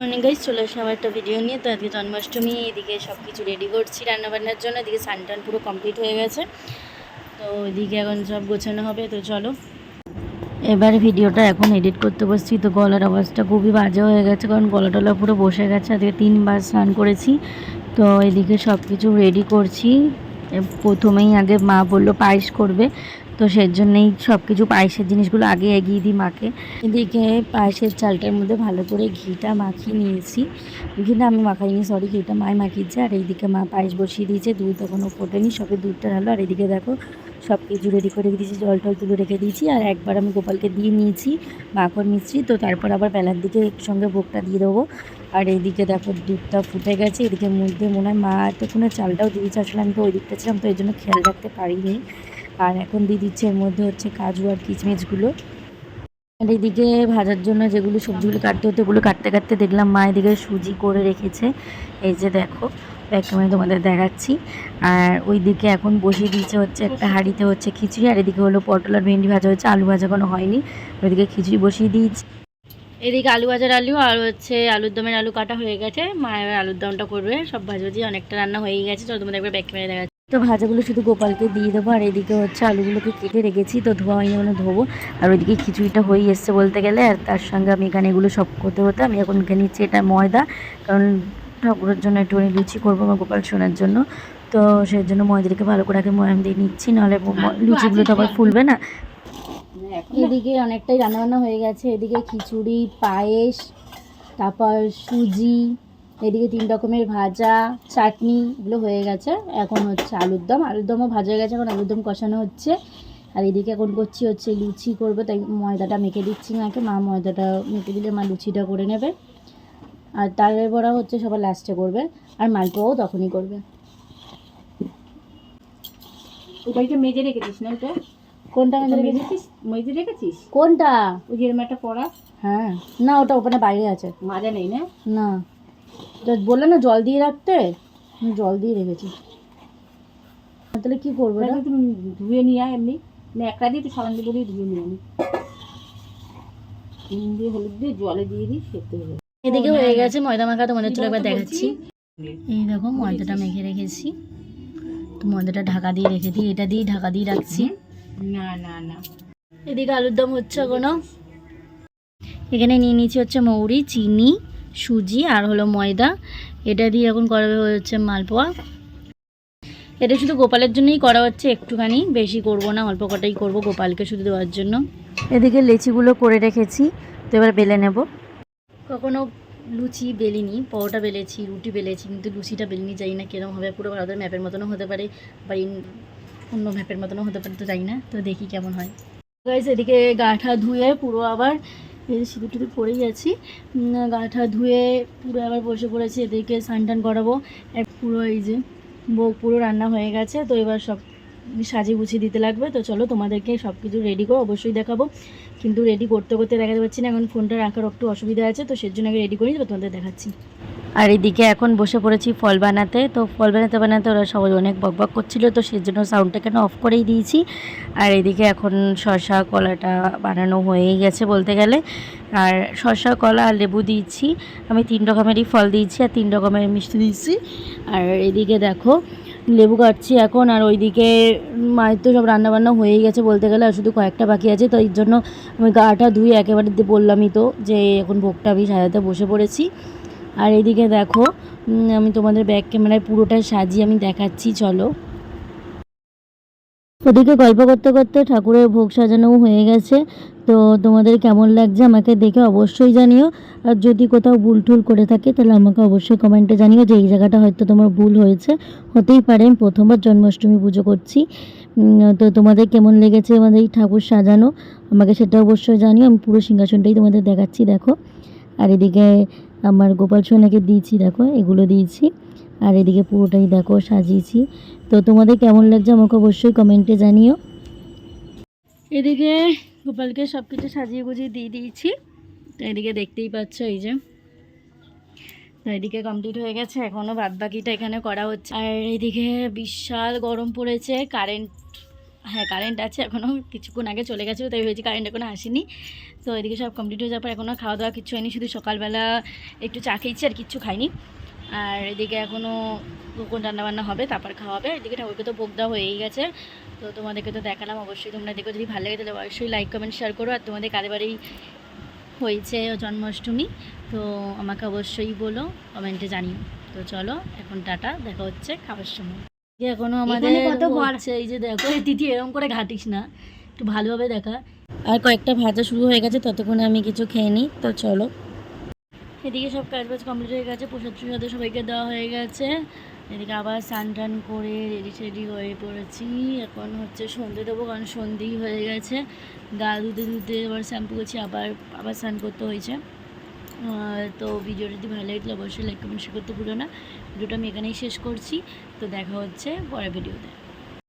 Morning guys, চলে আসলাম একটা video নিয়ে। তো আজকে জন্মাষ্টমী, এদিকে সব কিছু রেডি করছি রান্নাবান্নার জন্য। এদিকে স্নান পুরো কমপ্লিট হয়ে গেছে, তো এদিকে এখন সব গোছানো হবে। তো চলো, এবার ভিডিওটা এখন এডিট করতে বসছি। তো গলার আওয়াজটা খুবই বাজে হয়ে গেছে, কারণ গলা টলা পুরো বসে গেছে। আজকে 3বার স্নান করেছি। তো এদিকে সব কিছু রেডি করছি। প্রথমেই আগে মা বললো পায়েস করবে, তো সেই জন্যেই সব কিছু পায়েসের জিনিসগুলো আগে এগিয়ে দিই মাকে। এদিকে পায়েসের চালটার মধ্যে ভালো করে ঘিটা মাখিয়ে নিয়েছি। ঘিটা আমি মাখাইনি, সরি, ঘিটা মায় মাখিয়েছে। আর এইদিকে মা পায়েস বসিয়ে দিয়েছে, দুধ তখনও ফোটেনি, সবে দুধটা ঢালো। আর এদিকে দেখো সব কিছু রেডি করে দিয়েছি, জল টল তুলে রেখে দিয়েছি। আর একবার আমি গোপালকে দিয়ে নিয়েছি মাখন মিষ্টি, তো তারপর আবার বেলার দিকে একসঙ্গে ভোগটা দিয়ে দেবো। আর এইদিকে দেখো দুধটা ফুটে গেছে। এদিকে মধ্যে মনে হয় মা এতক্ষণে চালটাও দিয়েছে, আসলে আমি তো ওই দিকটা ছিলাম, তো এই জন্য খেয়াল রাখতে পারিনি। আর এখন দিয়ে দিচ্ছে এর মধ্যে হচ্ছে কাজু আর কিচমিচগুলো। আর এইদিকে ভাজার জন্য যেগুলো সবজিগুলো কাটতে হতো, ওগুলো কাটতে কাটতে দেখলাম মা এদিকে সুজি করে রেখেছে। এই যে দেখো, ব্যাগটা আমি তোমাদের দেখাচ্ছি। আর ওইদিকে এখন বসিয়ে দিয়েছে হচ্ছে একটা হাঁড়িতে হচ্ছে খিচুড়ি। আর এদিকে হলো পটল আর ভেন্ডি ভাজা হচ্ছে, আলু ভাজা কোনো হয়নি। ওইদিকে খিচুড়ি বসিয়ে দিয়েছি। এদিকে আলু ভাজার আলু আর হচ্ছে আলুর দমের আলু কাটা হয়ে গেছে। মা এবার আলুর দমটা করবে। সব ভাজাভাজি অনেকটা রান্না হয়ে গেছে। চলো তোমাদের একবার ব্যাগ মেরে দেখাচ্ছি। তো ভাজাগুলো শুধু গোপালকে দিয়ে দেবো। আর এদিকে হচ্ছে আলুগুলোকে কেটে রেখেছি, তো ধোয়া হয়নি মানে ধোবো। আর ওইদিকে খিচুড়িটা হয়ে এসছে বলতে গেলে। আর তার সঙ্গে আমি এখানে এগুলো সব করতে হতে আমি এখন এখানে নিচ্ছি এটা ময়দা, কারণ ঠাকুরের জন্য একটুখানি লুচি করবো আমার গোপাল সোনার জন্য। তো সেই জন্য ময়দাটাকে ভালো করে আগে ময়াম দিয়ে নিচ্ছি, নাহলে লুচিগুলো তো আবার ফুলবে না। এদিকে অনেকটাই রান্নাবান্না হয়ে গেছে। এদিকে খিচুড়ি, পায়েস, তারপর সুজি, এদিকে 3 রকমের ভাজা, চাটনি, এগুলো হয়ে গেছে। এখন হচ্ছে আলুর দমও ভাজা হয়ে গেছে, এখন আলুর দম কষানো হচ্ছে। আর এদিকে এখন করছি হচ্ছে লুচি করবো, তাই ময়দাটা মেখে দিচ্ছি মাকে। মা ময়দাটা মেখে দিলে মা লুচিটা করে নেবে। আর তালের বড়া হচ্ছে সবার লাস্টে করবে, আর মালপোয়াও তখনই করবে। ওইটা মেজে রেখেছিস না? ওটা কোনটা মেজে রেখেছিস? মেজে রেখেছিস কোনটা? ওই যে একটা পড়া। হ্যাঁ, না ওটা ওখানে বাইরে আছে, মাজা নেই না। না, তো বললে না জল দিয়ে রাখতে, আমি জল দিয়ে রেখেছি। তাহলে কী করবো? তুমি ধুয়ে নিয়ে আয়, এমনি একটা দিয়ে একটু সাবান দিয়ে ধুয়ে নিয়ে আমি নুন দিয়ে হলুদ দিয়ে জলে দিয়ে দিই, সেদ্ধ হয়ে যাবে। এদিকে হয়ে গেছে ময়দা মাখা, তোমাদের চলে একবার দেখাচ্ছি। এই দেখো ময়দাটা মেখে রেখেছি। তো ময়দাটা ঢাকা দিয়ে রেখে দিই, এটা দিয়ে ঢাকা দিয়ে রাখছি। না না না, এদিকে আলুর দম হচ্ছে কোনো। এখানে নিয়ে নিয়েছি হচ্ছে মৌরি, চিনি, সুজি আর হলো ময়দা। এটা দিয়ে এখন করা হচ্ছে মালপোয়া। এটা শুধু গোপালের জন্যই করা হচ্ছে, একটুখানি, বেশি করব না, অল্প কটাই করব গোপালকে শুধু দেওয়ার জন্য। এদিকে লেচিগুলো করে রেখেছি, তো এবার বেলে নেব। কখনো লুচি বেলিনি, পরোটা বেলেছি, রুটি বেলেছি, কিন্তু লুচিটা বেলিনি। জানি না কীরকম হবে, পুরো ভারতের ম্যাপের মতনও হতে পারে বা অন্য ম্যাপের মতনও হতে পারে, তো জানি না, তো দেখি কেমন হয়। গাইস, এদিকে গাঠা ধুয়ে পুরো আবার সিঁদুর টিঁদুর পরেই আছি, গাঠা ধুয়ে পুরো আবার বসে পড়েছি। এদেরকে স্নান টান করাবো। পুরো এই যে ভোগ পুরো রান্না হয়ে গেছে, তো এবার সব সাজিয়ে গুছিয়ে দিতে লাগবে। তো চলো তোমাদেরকে সব কিছু রেডি করো, অবশ্যই দেখাবো, কিন্তু রেডি করতে করতে দেখাতে পারছি না, এখন ফোনটা রাখার একটু অসুবিধা আছে, তো সেজন্য আগে রেডি করি, তো তোমাদের দেখাচ্ছি। আর এদিকে এখন বসে পড়েছি ফল বানাতে। তো ফল বানাতে বানাতে ওরা সবাই অনেক বকবক করছিল, তো সেজন্য সাউন্ডটা কেন অফ করেই দিয়েছি। আর এদিকে এখন শসা কলাটা বানানো হয়েই গেছে বলতে গেলে। আর শসা কলা আর লেবু দিয়েছি, আমি 3 রকমেরই ফল দিয়েছি আর 3 রকমের মিষ্টি দিয়েছি। আর এদিকে দেখো লেবু কাটছি এখন। আর ওইদিকে মায়ের তো সব রান্নাবান্না হয়েই গেছে বলতে গেলে, আর শুধু কয়েকটা বাকি আছে, তো এই জন্য আমি গাটা ধুয়ে একেবারে বললামই তো যে এখন ভোগটা আমি সাজাতে বসে পড়েছি। আর এদিকে দেখো আমি তোমাদের ব্যাক ক্যামেরায় পুরোটা সাজিয়ে আমি দেখাচ্ছি, চলো। ওদিকে গল্প করতে করতে ঠাকুরের ভোগ সাজানোও হয়ে গেছে। তো তোমাদের কেমন লাগছে আমাকে দেখে অবশ্যই জানিও। আর যদি কোথাও ভুল টুল করে থাকে তাহলে আমাকে অবশ্যই কমেন্টে জানিও যে এই জায়গাটা হয়তো তোমার ভুল হয়েছে, হতেই পারে, আমি প্রথমবার জন্মাষ্টমী পুজো করছি। তো তোমাদের কেমন লেগেছে আমাদের এই ঠাকুর সাজানো আমাকে সেটা অবশ্যই জানিও। আমি পুরো সিংহাসনটাই তোমাদের দেখাচ্ছি, দেখো। আর এদিকে আমার গোপাল সোনাকে দিয়েছি, দেখো এগুলো দিয়েছি। আর এদিকে পুরোটাই দেখো সাজিয়েছি। তো তোমাদের কেমন লাগছে আমাকে অবশ্যই কমেন্টে জানিও। এদিকে গোপালকে সব কিছু সাজিয়ে গুজিয়ে দিয়ে দিয়েছি, তো এদিকে দেখতেই পাচ্ছ এই যে। তো এদিকে কমপ্লিট হয়ে গেছে, এখনও বাদ বাকিটা এখানে করা হচ্ছে। আর এদিকে বিশাল গরম পড়েছে, কারেন্ট হ্যাঁ কারেন্ট আছে, এখনও কিছুক্ষণ আগে চলে গেছিলো, তাই ভেবেছি কারেন্ট এখনও আসেনি। তো এদিকে সব কমপ্লিট হয়ে যাওয়ার পর এখনও খাওয়া দাওয়া কিছু হয়নি, শুধু সকালবেলা একটু চা খেয়েছি আর কিচ্ছু খাইনি। আর এদিকে এখনও কোন রান্নাবান্না হবে, তারপর খাওয়া হবে। এদিকে ঠাকুরকে তো ভোগ দেওয়া হয়েই গেছে, তো তোমাদেরকে তো দেখালাম। অবশ্যই তোমরা দেখো, যদি ভালো লাগে তাহলে অবশ্যই লাইক কমেন্ট শেয়ার করো। আর তোমাদের কাদের বাড়ি হয়েছে জন্মাষ্টমী তো আমাকে অবশ্যই বলো, কমেন্টে জানিও। তো চলো এখন টাটা, দেখা হচ্ছে খাওয়ার সময়। এখনো আমাদের কত ঘর হচ্ছে, এই যে দেখো এই তিথি এরকম করে ঘাটিস না, একটু ভালোভাবে দেখা। আর কয়েকটা ভাজা শুরু হয়ে গেছে, ততক্ষণে আমি কিছু খেয়ে নিই। তো চলো, এদিকে সব কাজবাজ কমপ্লিট হয়ে গেছে, প্রসাদ টসাদ সবাইকে দেওয়া হয়ে গেছে। এদিকে আবার স্নান টান করে রেডি হয়ে পড়েছি। এখন হচ্ছে সন্ধে দেবো, কারণ সন্ধেই হয়ে গেছে। গা ধুতে ধুতে আবার শ্যাম্পু করছি, আবার স্নান করতে হয়েছে। তো ভিডিওটা যদি ভালো লাগলে অবশ্যই লাইক কমেন্ট শেয়ার করতে ভুলো না। ভিডিওটা আমি এখানেই শেষ করছি। তো দেখা হচ্ছে পরের ভিডিওতে।